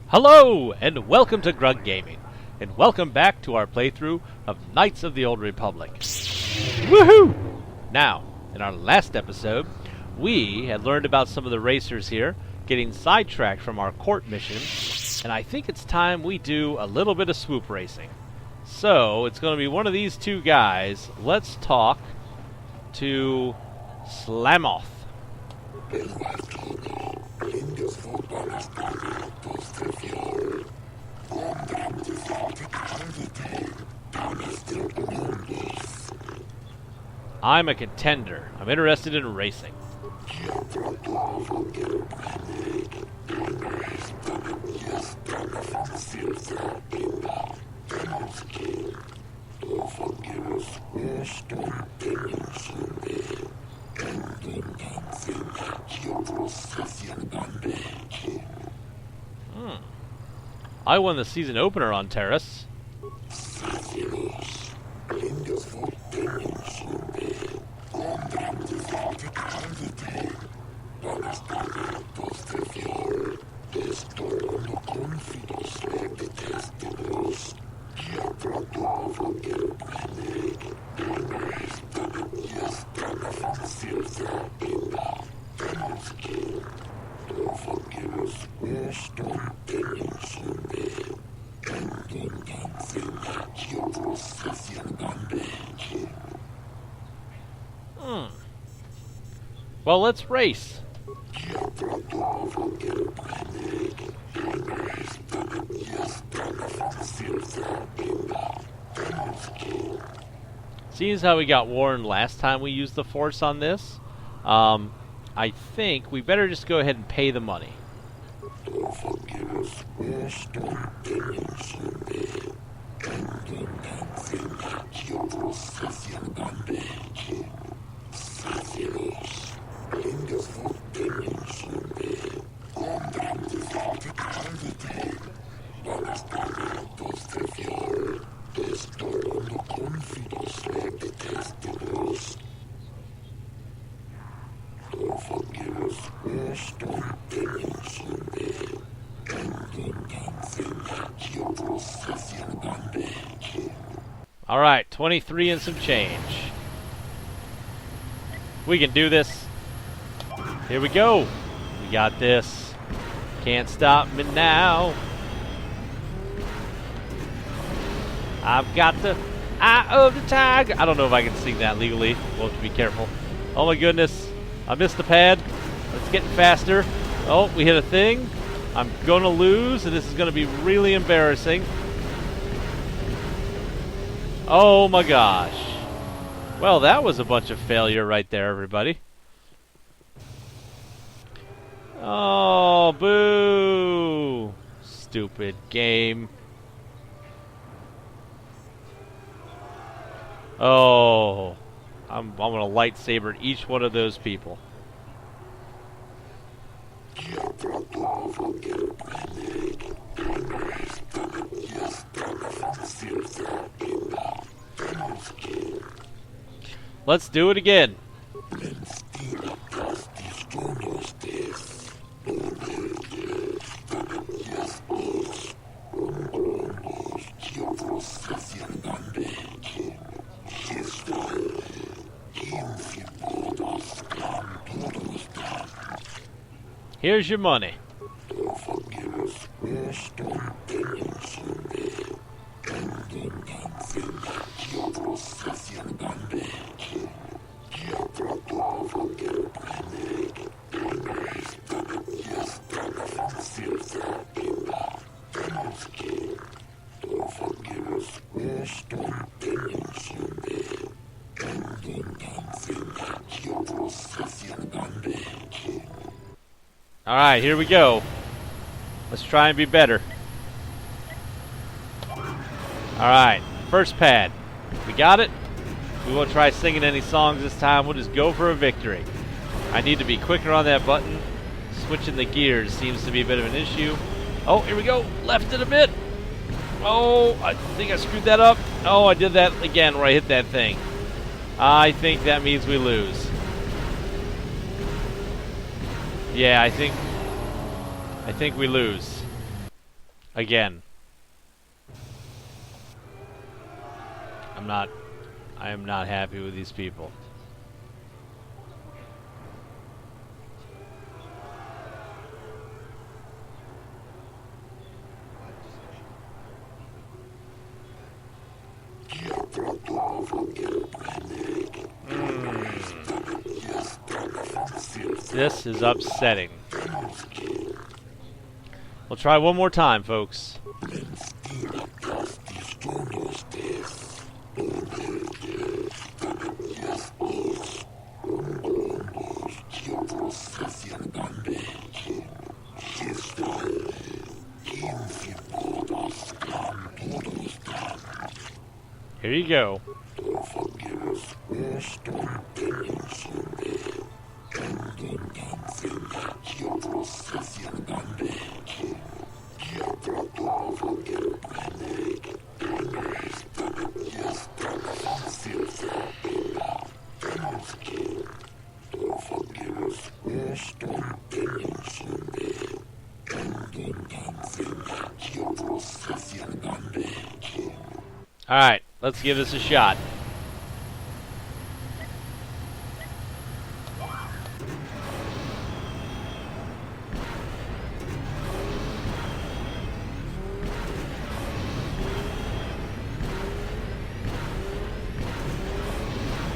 Hello, and welcome to Grug Gaming, and welcome back to our playthrough of Knights of the Old Republic. Woohoo! Now, in our last episode, we had learned about some of the racers here getting sidetracked from our court mission, and I think it's time we do a little bit of swoop racing. So, it's going to be one of these two guys. Let's talk to Slamoth. I'm a contender. I'm interested in racing. I won the season opener on Terrace. Well, let's race. Seeing as how we got warned last time we used the Force on this, I think we better just go ahead and pay the money. Alright, 23 and some change. We can do this. Here we go. We got this. Can't stop me now. I've got the eye of the tiger. I don't know if I can sing that legally. We'll have to be careful. Oh my goodness. I missed the pad. It's getting faster. Oh, we hit a thing. I'm going to lose, and this is going to be really embarrassing. Oh my gosh. Well, that was a bunch of failure right there, everybody. Oh, boo. Stupid game. Oh. I'm going to lightsaber each one of those people. Let's do it again. Here's your money. Alright, here we go. Let's try and be better. Alright, first pad. We got it. We won't try singing any songs this time. We'll just go for a victory. I need to be quicker on that button. Switching the gears seems to be a bit of an issue. Oh, here we go. Left it a bit. Oh, I think I screwed that up. Oh, I did that again where I hit that thing. I think that means we lose. Yeah, I think we lose. Again. I am not happy with these people. This is upsetting. We'll try one more time, folks. Here you go. Alright, let's give this a shot.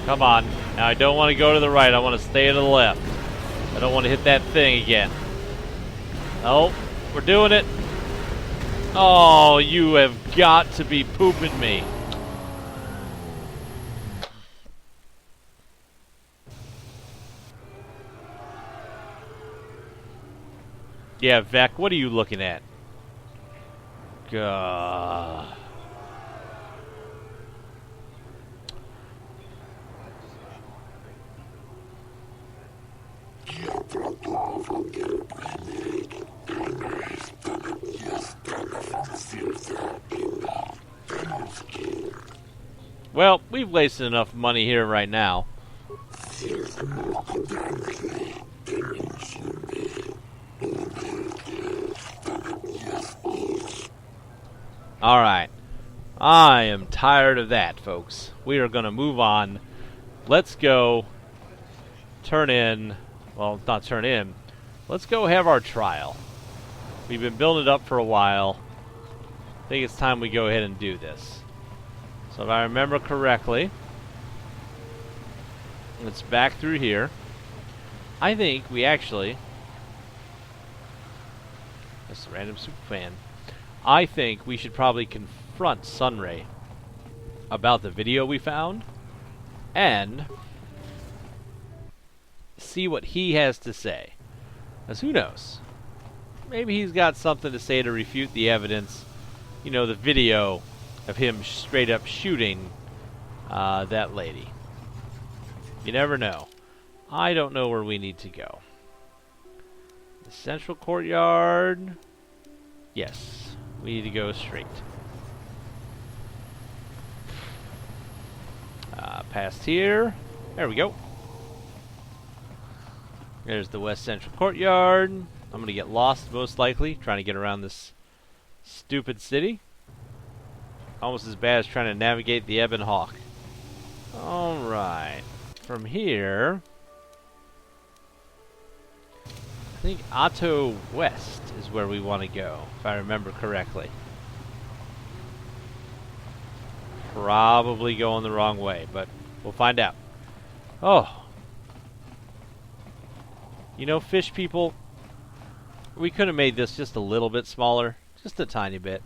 Come on. Now I don't want to go to the right, I want to stay to the left. I don't want to hit that thing again. Oh, we're doing it. Oh, you have got to be pooping me. Yeah, Vec, what are you looking at? Gah. Well, we've wasted enough money here right now. Alright. I am tired of that, folks. We are going to move on. Let's go turn in... Well, not turn in. Let's go have our trial. We've been building it up for a while. I think it's time we go ahead and do this. So if I remember correctly, it's back through here. I think we actually... That's a random super fan. I think we should probably confront Sunray about the video we found and see what he has to say. Because who knows? Maybe he's got something to say to refute the evidence. You know, the video of him straight up shooting that lady. You never know. I don't know where we need to go. The central courtyard. Yes, we need to go straight. Past here. There we go. There's the west central courtyard. I'm going to get lost, most likely, trying to get around this stupid city. Almost as bad as trying to navigate the Ebon Hawk. Alright. From here... I think Otto West is where we want to go, if I remember correctly. Probably going the wrong way, but we'll find out. Oh. You know, fish people, we could have made this just a little bit smaller. Just a tiny bit.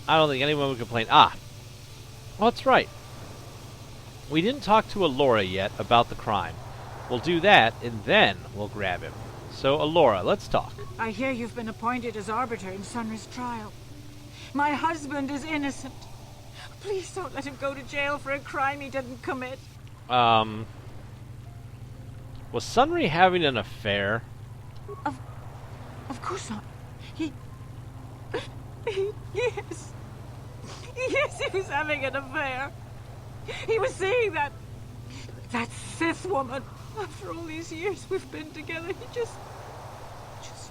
I don't think anyone would complain. Ah. Well, that's right. We didn't talk to Alora yet about the crime. We'll do that, and then we'll grab him. So, Alora, let's talk. I hear you've been appointed as arbiter in Sunray's trial. My husband is innocent. Please don't let him go to jail for a crime he didn't commit. Was Sunray having an affair? Of course not. Yes. Yes, he was having an affair. He was seeing that Sith woman. After all these years we've been together, he just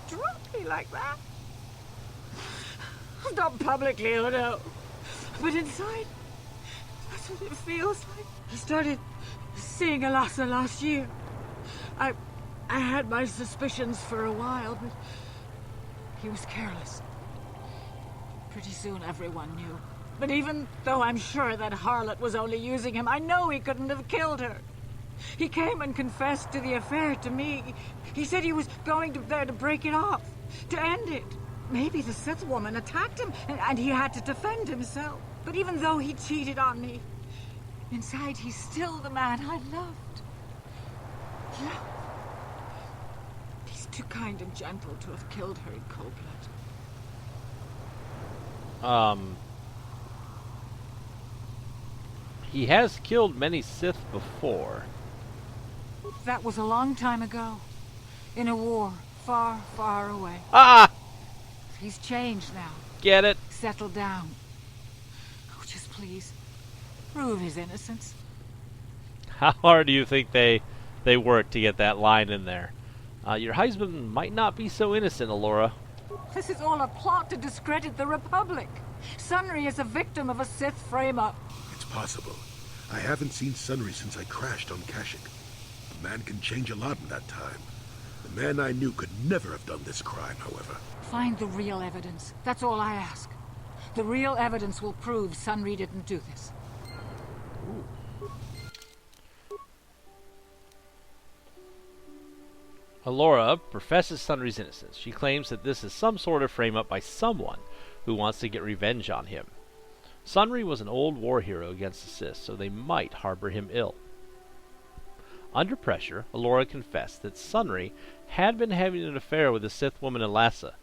drop me like that. Not publicly, oh no. But inside, that's what it feels like. I started seeing Alasa last year. I had my suspicions for a while, but he was careless. Pretty soon everyone knew. But even though I'm sure that harlot was only using him, I know he couldn't have killed her. He came and confessed to the affair to me. He said he was going there to break it off, to end it. Maybe the Sith woman attacked him, and he had to defend himself. But even though he cheated on me, inside he's still the man I loved. Love. He's too kind and gentle to have killed her in cold blood. He has killed many Sith before. That was a long time ago. In a war far, far away. Ah! He's changed now. Get it? Settled down. Oh, just please, prove his innocence. How hard do you think they worked to get that line in there? Your husband might not be so innocent, Alora. This is all a plot to discredit the Republic. Sunry is a victim of a Sith frame-up. It's possible. I haven't seen Sunry since I crashed on Kashyyyk. A man can change a lot in that time. The man I knew could never have done this crime, however. Find the real evidence. That's all I ask. The real evidence will prove Sunry didn't do this. Ooh. Alora professes Sunry's innocence. She claims that this is some sort of frame-up by someone who wants to get revenge on him. Sunry was an old war hero against the Sith, so they might harbor him ill. Under pressure, Alora confessed that Sunry had been having an affair with the Sith woman Alasa,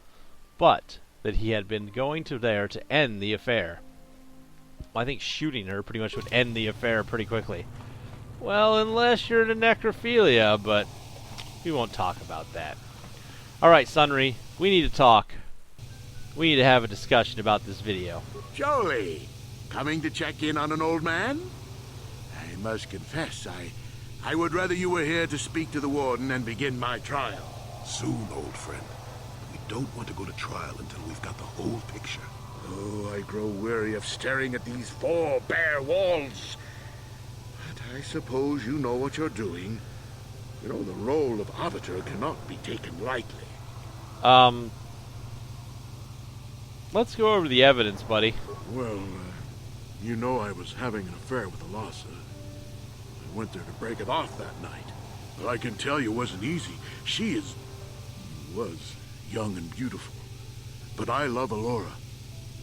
but that he had been going to there to end the affair. Well, I think shooting her pretty much would end the affair pretty quickly. Well, unless you're into necrophilia, but we won't talk about that. Alright, Sunry, we need to talk. We need to have a discussion about this video. Jolie, coming to check in on an old man? I must confess, I would rather you were here to speak to the warden and begin my trial. Soon, old friend. We don't want to go to trial until we've got the whole picture. Oh, I grow weary of staring at these four bare walls. But I suppose you know what you're doing. You know, the role of arbiter cannot be taken lightly. Let's go over the evidence, buddy. Well, you know I was having an affair with Alasa. I went there to break it off that night. But I can tell you it wasn't easy. She was young and beautiful. But I love Alora.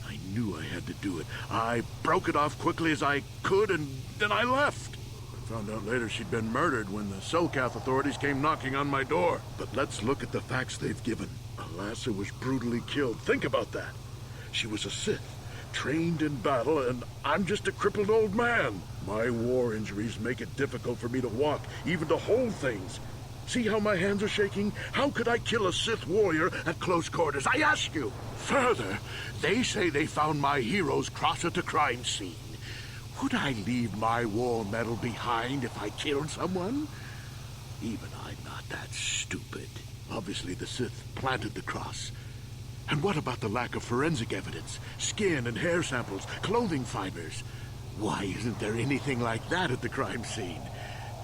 I knew I had to do it. I broke it off quickly as I could, and then I left. I found out later she'd been murdered when the Selkath authorities came knocking on my door. But let's look at the facts they've given. Alasa was brutally killed. Think about that. She was a Sith, trained in battle, and I'm just a crippled old man. My war injuries make it difficult for me to walk, even to hold things. See how my hands are shaking? How could I kill a Sith warrior at close quarters? I ask you. Further, they say they found my hero's cross at the crime scene. Would I leave my war medal behind if I killed someone? Even I'm not that stupid. Obviously, the Sith planted the cross. And what about the lack of forensic evidence? Skin and hair samples, clothing fibers. Why isn't there anything like that at the crime scene?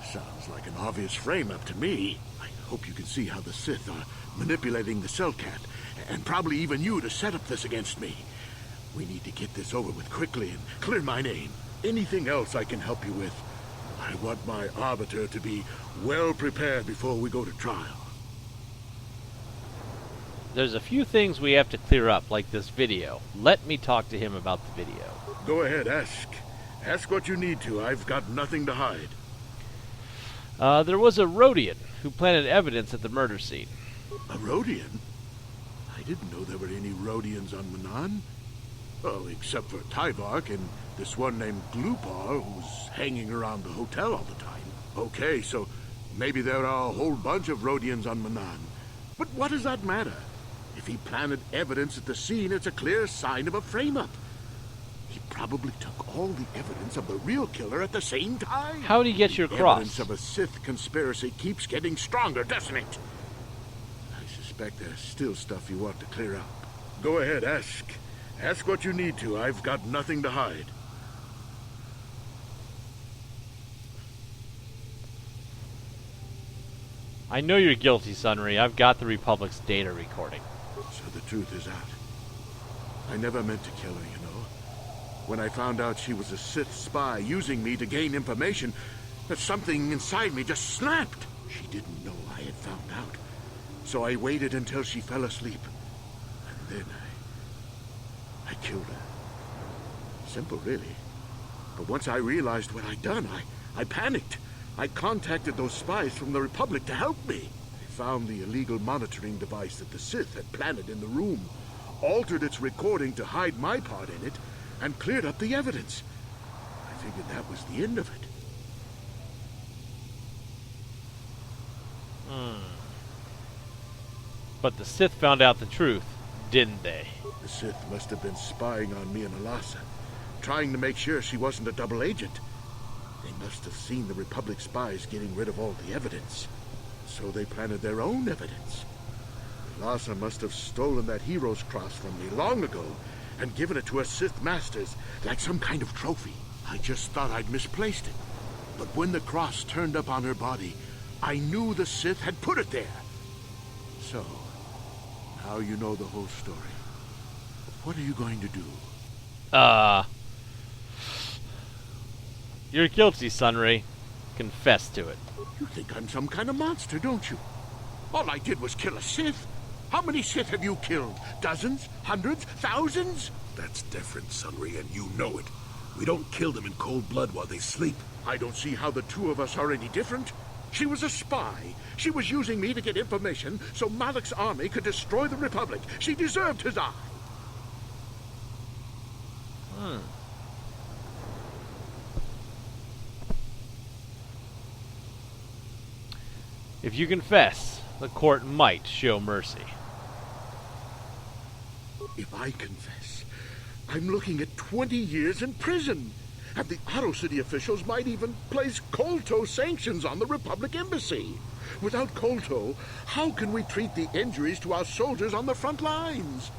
Sounds like an obvious frame-up to me. I hope you can see how the Sith are manipulating the Selkath, and probably even you to set up this against me. We need to get this over with quickly and clear my name. Anything else I can help you with? I want my arbiter to be well prepared before we go to trial. There's a few things we have to clear up, like this video. Let me talk to him about the video. Go ahead, ask. Ask what you need to. I've got nothing to hide. There was a Rodian who planted evidence at the murder scene. A Rodian? I didn't know there were any Rodians on Manan. Well, except for Tyvark and this one named Glupar who's hanging around the hotel all the time. Okay, so maybe there are a whole bunch of Rodians on Manan. But what does that matter? If he planted evidence at the scene, it's a clear sign of a frame-up. He probably took all the evidence of the real killer at the same time. How did he get your The cross? evidence of a Sith conspiracy keeps getting stronger, doesn't it? I suspect there's still stuff you want to clear up. Go ahead, ask. Ask what you need to. I've got nothing to hide. I know you're guilty, Sunry. I've got the Republic's data recording. So the truth is out. I never meant to kill her, you know. When I found out she was a Sith spy using me to gain information, that something inside me just snapped. She didn't know I had found out. So I waited until she fell asleep. And then I killed her. Simple, really. But once I realized what I'd done, I panicked. I contacted those spies from the Republic to help me. I found the illegal monitoring device that the Sith had planted in the room, altered its recording to hide my part in it, and cleared up the evidence. I figured that was the end of it. But the Sith found out the truth, didn't they? The Sith must have been spying on me and Alasa, trying to make sure she wasn't a double agent. They must have seen the Republic spies getting rid of all the evidence. So they planted their own evidence. Alasa must have stolen that hero's cross from me long ago and given it to her Sith masters like some kind of trophy. I just thought I'd misplaced it. But when the cross turned up on her body, I knew the Sith had put it there. So, now you know the whole story. What are you going to do? You're guilty, Sunry. Confess to it. You think I'm some kind of monster, don't you? All I did was kill a Sith. How many Sith have you killed? Dozens? Hundreds? Thousands? That's different, Sunry, and you know it. We don't kill them in cold blood while they sleep. I don't see how the two of us are any different. She was a spy. She was using me to get information so Malak's army could destroy the Republic. She deserved his eye. If you confess, the court might show mercy. If I confess, I'm looking at 20 years in prison. And the Otto City officials might even place Kolto sanctions on the Republic Embassy. Without Kolto, how can we treat the injuries to our soldiers on the front lines?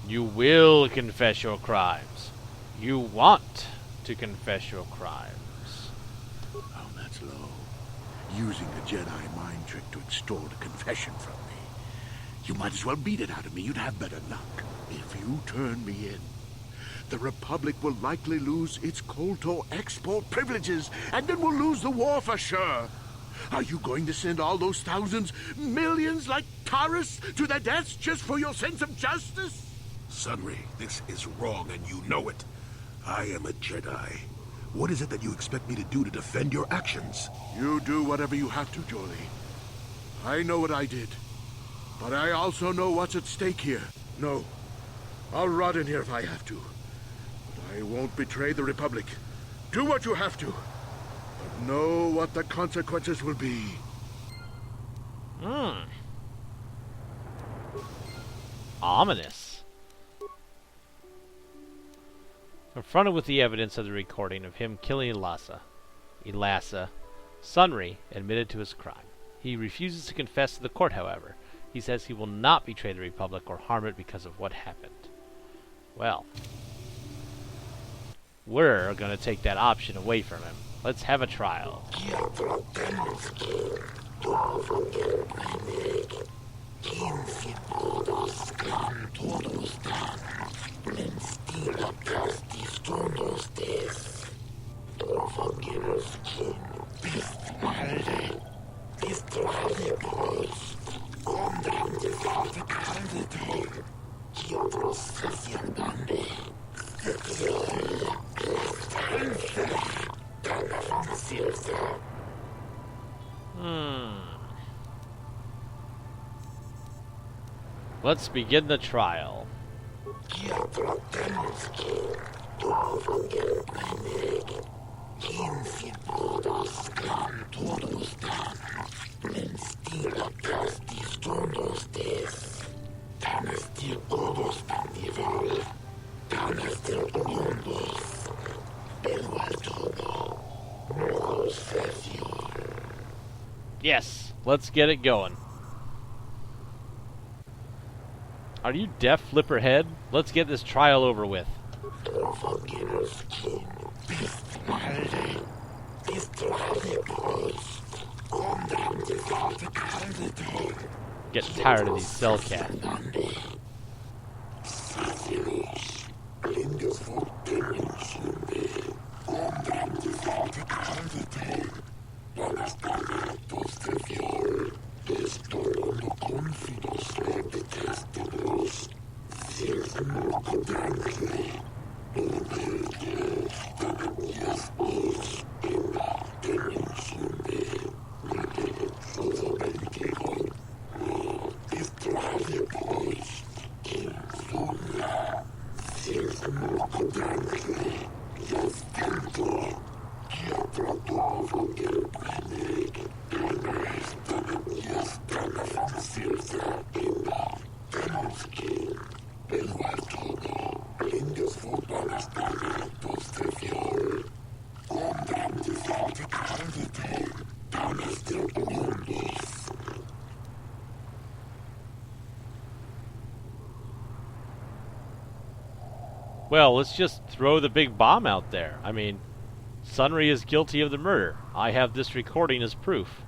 You will confess your crimes. You want to confess your crimes. Oh, that's low. Using a Jedi mind trick to extort a confession from me. You might as well beat it out of me. You'd have better luck. If you turn me in, the Republic will likely lose its Kolto export privileges, and then we'll lose the war for sure. Are you going to send all those thousands, millions like Taurus to their deaths just for your sense of justice? Sunry, this is wrong, and you know it. I am a Jedi. What is it that you expect me to do to defend your actions? You do whatever you have to, Jolie. I know what I did, but I also know what's at stake here. No, I'll rot in here if I have to. I won't betray the Republic. Do what you have to. But know what the consequences will be. Ominous. Confronted with the evidence of the recording of him killing Elasa, Sunry admitted to his crime. He refuses to confess to the court, however. He says he will not betray the Republic or harm it because of what happened. Well, we're going to take that option away from him. Let's have a trial. Let's begin the trial. Yes, let's get it going. Are you deaf, Flipperhead? Let's get this trial over with. Getting tired of these cell cats. Well, let's just throw the big bomb out there. I mean, Sunry is guilty of the murder. I have this recording as proof.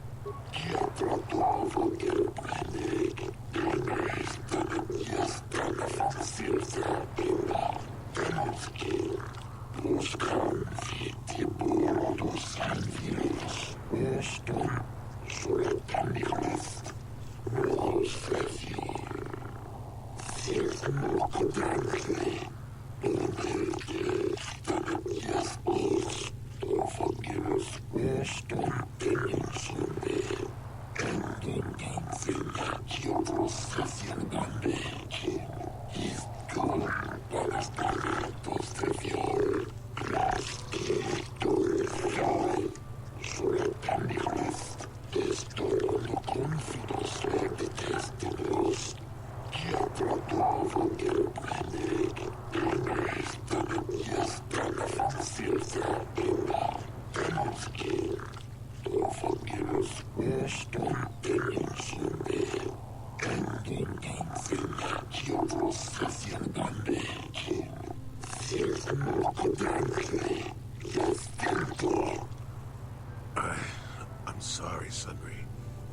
I'm sorry, Sunry.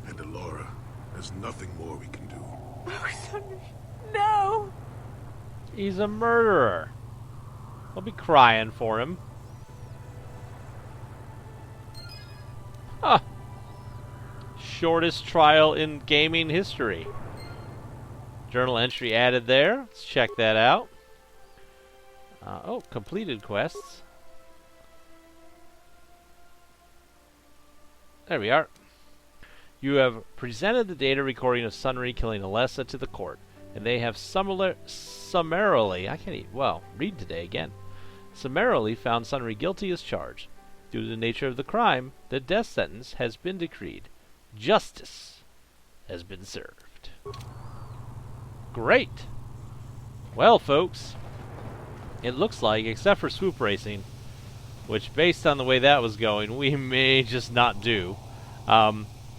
And Alora, there's nothing more we can do. Oh, Sunny, no! He's a murderer. I'll be crying for him. Huh. Shortest trial in gaming history. Journal entry added there. Let's check that out. Oh, completed quests. There we are. You have presented the data recording of Sunry killing Alessa to the court, and they have summarily, read today again, summarily found Sunry guilty as charged. Due to the nature of the crime, the death sentence has been decreed. Justice has been served. Great! Well, folks, it looks like, except for Swoop Racing, which, based on the way that was going, we may just not do,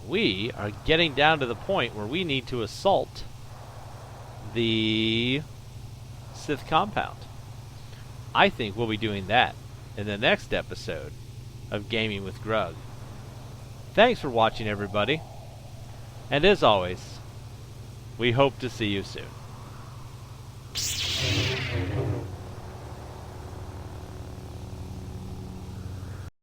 we are getting down to the point where we need to assault the Sith compound. I think we'll be doing that in the next episode of Gaming with Grug. Thanks for watching, everybody. And as always, we hope to see you soon.